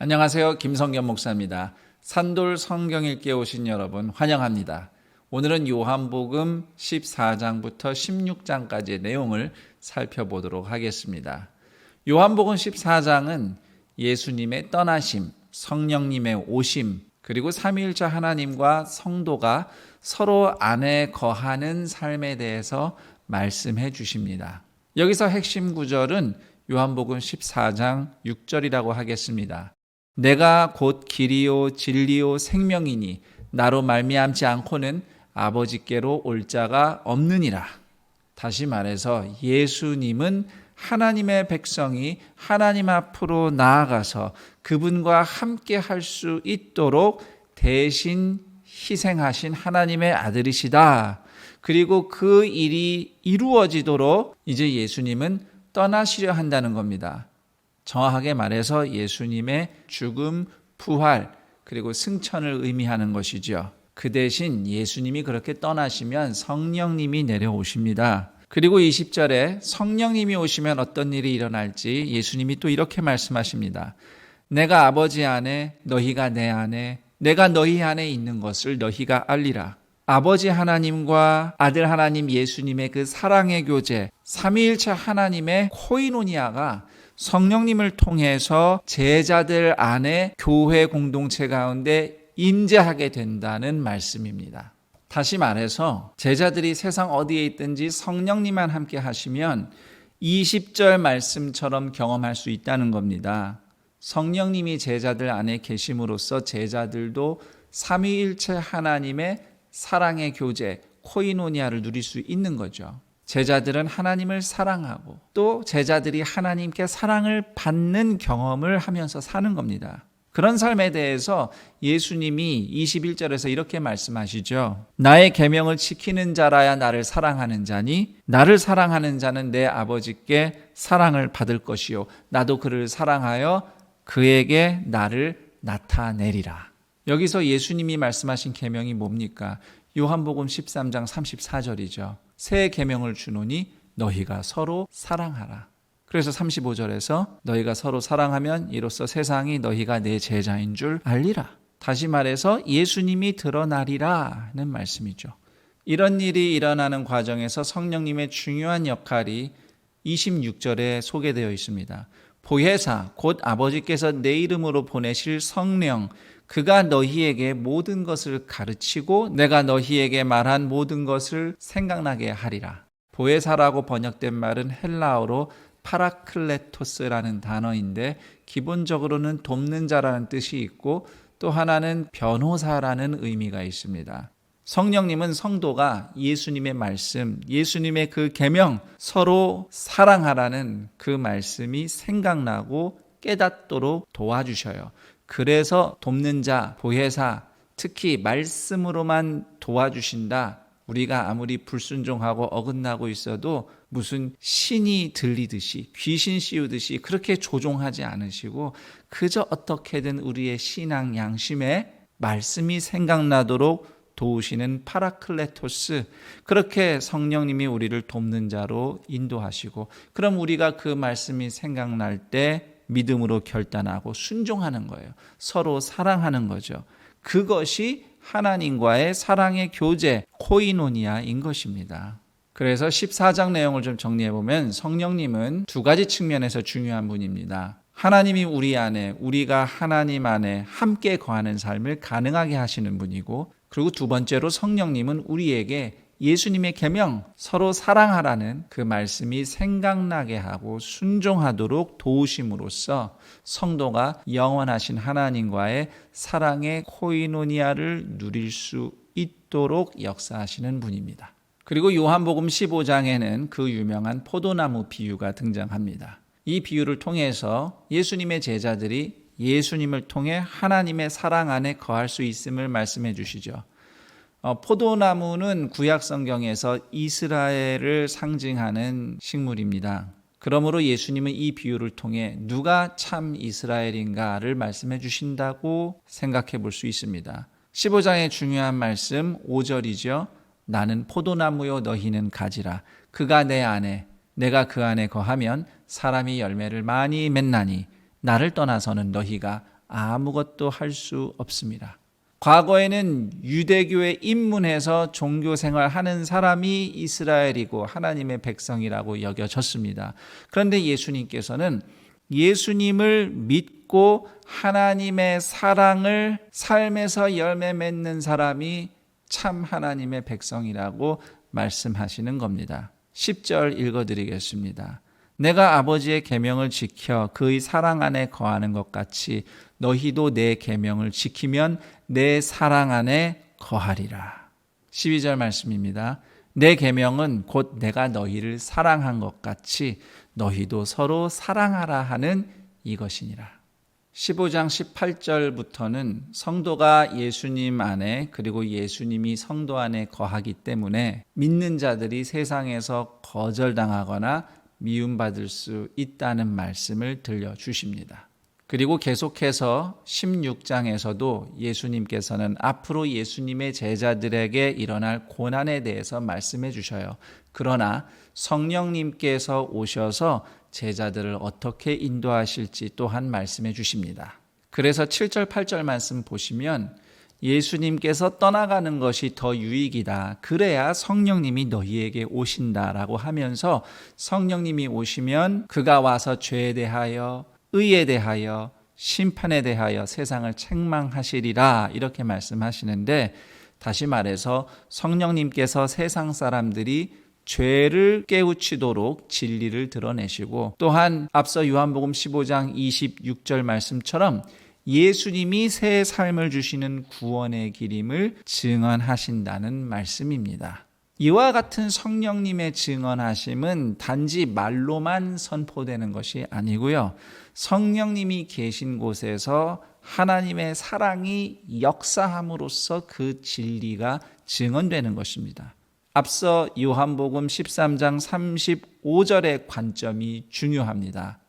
안녕하세요. 김성겸 목사입니다. 산돌 성경 읽기에 오신 여러분 환영합니다. 오늘은 요한복음 14장부터 16장까지의 내용을 살펴보도록 하겠습니다. 요한복음 14장은 예수님의 떠나심, 성령님의 오심, 그리고 삼위일체 하나님과 성도가 서로 안에 거하는 삶에 대해서 말씀해 주십니다. 여기서 핵심 구절은 요한복음 14장 6절이라고 하겠습니다. 내가 곧 길이요 진리요 생명이니 나로 말미암지 않고는 아버지께로 올 자가 없느니라. 다시 말해서 예수님은 하나님의 백성이 하나님 앞으로 나아가서 그분과 함께 할 수 있도록 대신 희생하신 하나님의 아들이시다. 그리고 그 일이 이루어지도록 이제 예수님은 떠나시려 한다는 겁니다. 정확하게 말해서 예수님의 죽음, 부활, 그리고 승천을 의미하는 것이죠. 그 대신 예수님이 그렇게 떠나시면 성령님이 내려오십니다. 그리고 20절에 성령님이 오시면 어떤 일이 일어날지 예수님이 또 이렇게 말씀하십니다. 내가 아버지 안에, 너희가 내 안에, 내가 너희 안에 있는 것을 너희가 알리라. 아버지 하나님과 아들 하나님 예수님의 그 사랑의 교제, 삼위일체 하나님의 코이노니아가 성령님을 통해서 제자들 안에 교회 공동체 가운데 임재하게 된다는 말씀입니다. 다시 말해서 제자들이 세상 어디에 있든지 성령님만 함께 하시면 20절 말씀처럼 경험할 수 있다는 겁니다. 성령님이 제자들 안에 계심으로써 제자들도 삼위일체 하나님의 사랑의 교제, 코이노니아를 누릴 수 있는 거죠. 제자들은 하나님을 사랑하고 또 제자들이 하나님께 사랑을 받는 경험을 하면서 사는 겁니다. 그런 삶에 대해서 예수님이 21절에서 이렇게 말씀하시죠. 나의 계명을 지키는 자라야 나를 사랑하는 자니 나를 사랑하는 자는 내 아버지께 사랑을 받을 것이요 나도 그를 사랑하여 그에게 나를 나타내리라. 여기서 예수님이 말씀하신 계명이 뭡니까? 요한복음 13장 34절이죠. 새 계명을 주노니 너희가 서로 사랑하라. 그래서 35절에서 너희가 서로 사랑하면 이로써 세상이 너희가 내 제자인 줄 알리라. 다시 말해서 예수님이 드러나리라는 말씀이죠. 이런 일이 일어나는 과정에서 성령님의 중요한 역할이 26절에 소개되어 있습니다. 보혜사 곧 아버지께서 내 이름으로 보내실 성령 그가 너희에게 모든 것을 가르치고 내가 너희에게 말한 모든 것을 생각나게 하리라. 보혜사라고 번역된 말은 헬라어로 파라클레토스라는 단어인데 기본적으로는 돕는 자라는 뜻이 있고 또 하나는 변호사라는 의미가 있습니다. 성령님은 성도가 예수님의 말씀, 예수님의 그 계명 서로 사랑하라는 그 말씀이 생각나고 깨닫도록 도와주셔요. 그래서 돕는 자, 보혜사, 특히 말씀으로만 도와주신다. 우리가 아무리 불순종하고 어긋나고 있어도 무슨 신이 들리듯이 귀신 씌우듯이 그렇게 조종하지 않으시고 그저 어떻게든 우리의 신앙 양심에 말씀이 생각나도록 도우시는 파라클레토스, 그렇게 성령님이 우리를 돕는 자로 인도하시고 그럼 우리가 그 말씀이 생각날 때 믿음으로 결단하고 순종하는 거예요. 서로 사랑하는 거죠. 그것이 하나님과의 사랑의 교제, 코이노니아인 것입니다. 그래서 14장 내용을 좀 정리해보면 성령님은 두 가지 측면에서 중요한 분입니다. 하나님이 우리 안에, 우리가 하나님 안에 함께 거하는 삶을 가능하게 하시는 분이고 그리고 두 번째로 성령님은 우리에게 예수님의 계명, 서로 사랑하라는 그 말씀이 생각나게 하고 순종하도록 도우심으로써 성도가 영원하신 하나님과의 사랑의 코이노니아를 누릴 수 있도록 역사하시는 분입니다. 그리고 요한복음 15장에는 그 유명한 포도나무 비유가 등장합니다. 이 비유를 통해서 예수님의 제자들이 예수님을 통해 하나님의 사랑 안에 거할 수 있음을 말씀해 주시죠. 포도나무는 구약 성경에서 이스라엘을 상징하는 식물입니다. 그러므로 예수님은 이 비유를 통해 누가 참 이스라엘인가를 말씀해 주신다고 생각해 볼 수 있습니다. 15장의 중요한 말씀 5절이죠. 나는 포도나무요 너희는 가지라. 그가 내 안에 내가 그 안에 거하면 사람이 열매를 많이 맺나니 나를 떠나서는 너희가 아무것도 할 수 없습니다. 과거에는 유대교에 입문해서 종교생활 하는 사람이 이스라엘이고 하나님의 백성이라고 여겨졌습니다. 그런데 예수님께서는 예수님을 믿고 하나님의 사랑을 삶에서 열매 맺는 사람이 참 하나님의 백성이라고 말씀하시는 겁니다. 10절 읽어드리겠습니다. 내가 아버지의 계명을 지켜 그의 사랑 안에 거하는 것 같이 너희도 내 계명을 지키면 내 사랑 안에 거하리라. 12절 말씀입니다. 내 계명은 곧 내가 너희를 사랑한 것 같이 너희도 서로 사랑하라 하는 이것이니라. 15장 18절부터는 성도가 예수님 안에 그리고 예수님이 성도 안에 거하기 때문에 믿는 자들이 세상에서 거절당하거나 미움받을 수 있다는 말씀을 들려주십니다. 그리고 계속해서 16장에서도 예수님께서는 앞으로 예수님의 제자들에게 일어날 고난에 대해서 말씀해 주셔요. 그러나 성령님께서 오셔서 제자들을 어떻게 인도하실지 또한 말씀해 주십니다. 그래서 7절 8절 말씀 보시면 예수님께서 떠나가는 것이 더 유익이다. 그래야 성령님이 너희에게 오신다라고 하면서 성령님이 오시면 그가 와서 죄에 대하여 의에 대하여 심판에 대하여 세상을 책망하시리라 이렇게 말씀하시는데, 다시 말해서 성령님께서 세상 사람들이 죄를 깨우치도록 진리를 드러내시고, 또한 앞서 요한복음 15장 26절 말씀처럼 예수님이 새 삶을 주시는 구원의 길임을 증언하신다는 말씀입니다. 이와 같은 성령님의 증언하심은 단지 말로만 선포되는 것이 아니고요. 성령님이 계신 곳에서 하나님의 사랑이 역사함으로써 그 진리가 증언되는 것입니다. 앞서 요한복음 13장 35절의 관점이 중요합니다.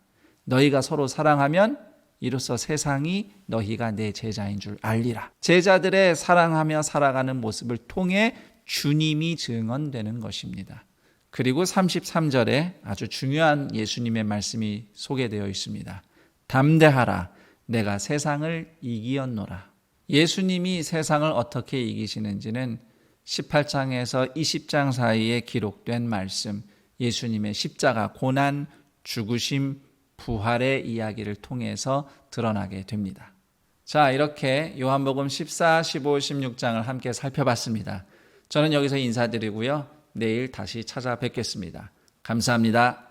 너희가 서로 사랑하면 이로써 세상이 너희가 내 제자인 줄 알리라. 제자들의 사랑하며 살아가는 모습을 통해 주님이 증언되는 것입니다. 그리고 33절에 아주 중요한 예수님의 말씀이 소개되어 있습니다. 담대하라, 내가 세상을 이기었노라. 예수님이 세상을 어떻게 이기시는지는 18장에서 20장 사이에 기록된 말씀, 예수님의 십자가, 고난, 죽으심, 부활의 이야기를 통해서 드러나게 됩니다. 자, 이렇게 요한복음 14, 15, 16장을 함께 살펴봤습니다. 저는 여기서 인사드리고요. 내일 다시 찾아뵙겠습니다. 감사합니다.